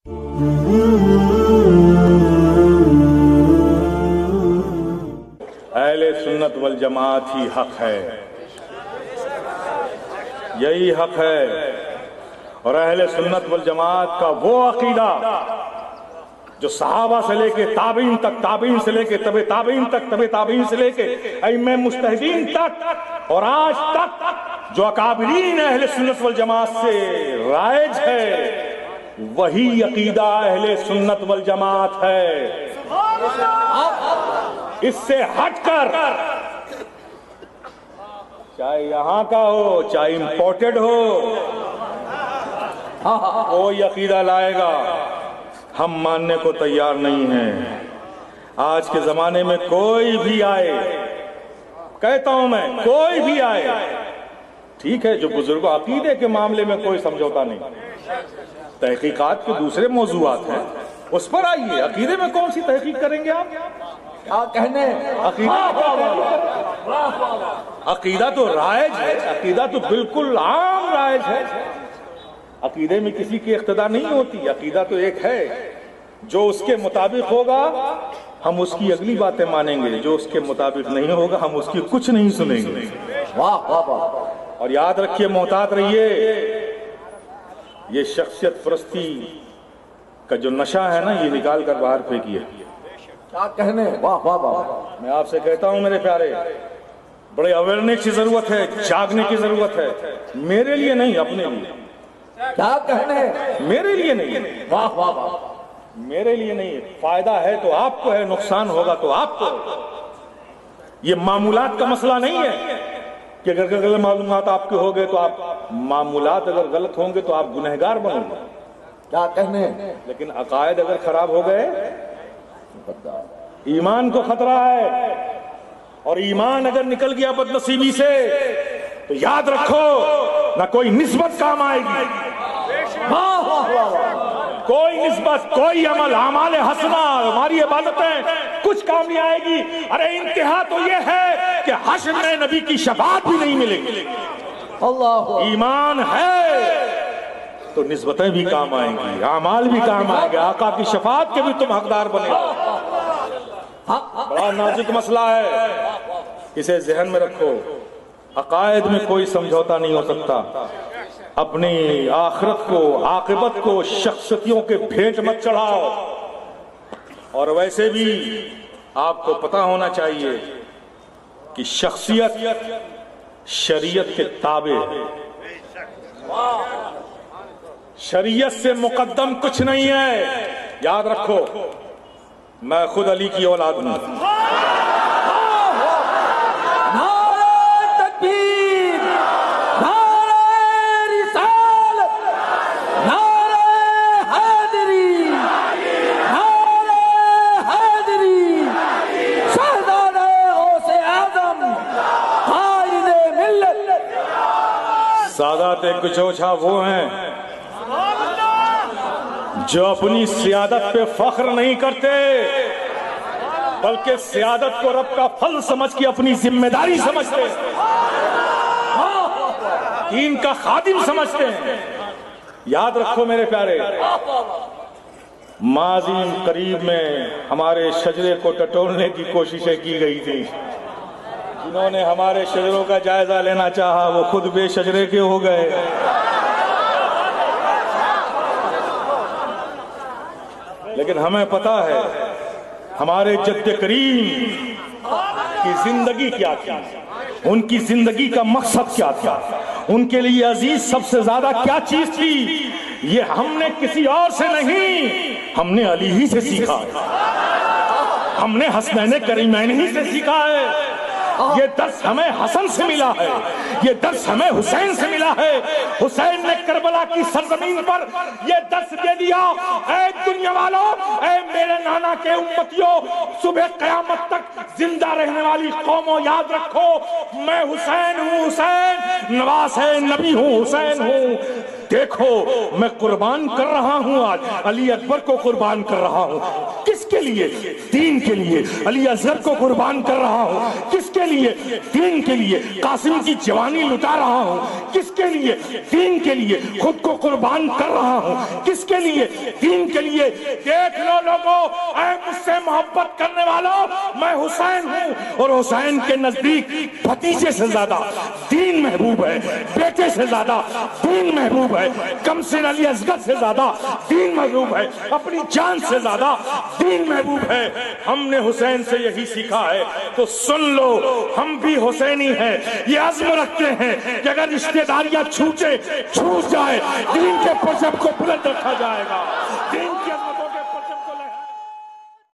اہل سنت والجماعت ہی حق ہے، یہی حق ہے، اور اہل سنت والجماعت کا وہ عقیدہ جو صحابہ سے لے کے تابعین تک، تابعین سے لے کے تبع تابعین تک، تبع تابعین سے لے کے ائمہ مجتہدین تک، اور آج تک جو اکابرین اہل سنت والجماعت سے رائج ہے، وہی عقیدہ اہل سنت والجماعت ہے۔ اس سے ہٹ کر چاہے یہاں کا ہو چاہے امپورٹڈ ہو، کوئی عقیدہ لائے گا ہم ماننے کو تیار نہیں ہیں۔ آج کے زمانے میں کوئی بھی آئے، کہتا ہوں میں، کوئی بھی آئے، ٹھیک ہے، جو بزرگوں عقیدے کے معاملے میں کوئی سمجھوتا نہیں، تحقیقات کے دوسرے موضوعات ہیں، اس پر آئیے، عقیدے میں کون سی تحقیق کریں گے آپ؟ کیا کہنے؟ عقیدہ تو رائج ہے، عقیدہ تو بالکل عام رائج ہے، عقیدے میں کسی کی اقتدا نہیں ہوتی، عقیدہ تو ایک ہے، جو اس کے مطابق ہوگا ہم اس کی اگلی باتیں مانیں گے، جو اس کے مطابق نہیں ہوگا ہم اس کی کچھ نہیں سنیں گے۔ اور یاد رکھیے، محتاط رہیے، یہ شخصیت پرستی کا جو نشہ ہے نا، یہ نکال کر باہر پھینکیے۔ کیا کہنے؟ واہ واہ واہ! میں آپ سے کہتا ہوں میرے پیارے، بڑے اویئرنیس کی ضرورت ہے، جاگنے کی ضرورت ہے، میرے لیے نہیں، اپنے لیے۔ کیا کہنے؟ میرے لیے نہیں، واہ واہ واہ! میرے لیے نہیں، فائدہ ہے تو آپ کو ہے، نقصان ہوگا تو آپ کو ہے۔ یہ معمولات کا مسئلہ نہیں ہے کہ اگر غلط معلومات آپ کے ہو گئے تو آپ، معمولات اگر غلط ہوں گے تو آپ گنہگار بنو گے، کیا کہنے؟ لیکن عقائد اگر خراب ہو گئے، ایمان کو خطرہ ہے، اور ایمان اگر نکل گیا بدنصیبی سے تو یاد رکھو نہ کوئی نسبت کام آئے گی، کوئی نسبت، کوئی عمل، اعمال حسنہ، ہماری عبادتیں کچھ کام نہیں آئے گی۔ ارے انتہا تو یہ ہے کہ حشر میں نبی کی شفاعت بھی نہیں ملے گی۔ ایمان ہے تو نسبتیں بھی کام آئیں گی، اعمال بھی کام آئیں گے، آقا کی شفاعت کے بھی تم حقدار بنے گا۔ بڑا نازک مسئلہ ہے، اسے ذہن میں رکھو، عقائد میں کوئی سمجھوتا نہیں ہو سکتا۔ اپنی آخرت کو، عاقبت کو شخصیتوں کے بھیٹ مت چڑھاؤ، اور ویسے بھی آپ کو پتہ ہونا چاہیے کہ شخصیت شریعت کے تابع ہے، شریعت سے مقدم کچھ نہیں ہے۔ یاد رکھو، میں خود علی کی اولاد ہوں، سادات کچوچھا وہ ہیں جو اپنی سیادت پہ فخر نہیں کرتے، بلکہ سیادت کو رب کا فضل سمجھ کے اپنی ذمہ داری سمجھتے ہیں، دین کا خادم سمجھتے ہیں۔ یاد رکھو میرے پیارے، ماضی قریب میں ہمارے شجرے کو ٹٹولنے کی کوششیں کی گئی تھی، جنہوں نے ہمارے شجروں کا جائزہ لینا چاہا وہ خود بے شجرے کے ہو گئے۔ لیکن ہمیں پتہ ہے ہمارے جد کریم کی زندگی کیا تھی، ان کی زندگی کا مقصد کیا تھا، ان کے لیے عزیز سب سے زیادہ کیا چیز تھی، یہ ہم نے کسی اور سے نہیں، ہم نے علی ہی سے سیکھا ہے، ہم نے حسنین کریمین ہی سے سیکھا ہے۔ یہ درس ہمیں حسن سے ملا ہے، یہ درس ہمیں حسین سے ملا ہے۔ حسین نے کربلا کی سرزمین پر یہ درس دے دیا، اے دنیا والوں، اے میرے نانا کے امتیوں، صبح قیامت تک زندہ رہنے والی قوموں، یاد رکھو میں حسین ہوں، حسین نواز ہے نبی ہوں، حسین ہوں۔ دیکھو میں قربان کر رہا ہوں آج علی اکبر کو قربان کر رہا ہوں. کس کے لیے؟ دین کے لیے. علی اصغر کو قربان کر رہا ہوں. کس کے لیے؟ دین کے لیے. قاسم کی جوانی لٹا رہا ہوں. کس کے لیے؟ دین کے لیے. خود کو قربان کر رہا ہوں. کس کے لیے؟ دین کے لیے. دیکھ لو لوگوں، اے مجھ سے محبت کرنے والوں، میں حسین ہوں، اور حسین کے نزدیک بھتیجے سے زیادہ دین محبوب ہے، بیٹے سے زیادہ دین محبوب ہے، کم سن علی اصغر سے زیادہ دین محبوب ہے، اپنی جان سے زیادہ دین محبوب ہے. ہم نے حسین سے یہی سیکھا ہے. تو سن لو، ہم بھی حسینی ہیں. یہ عزم رکھتے ہیں کہ اگر رشتہ داریاں چھوٹ جائے، دین کے پرچم کو بلند رکھا جائے گا.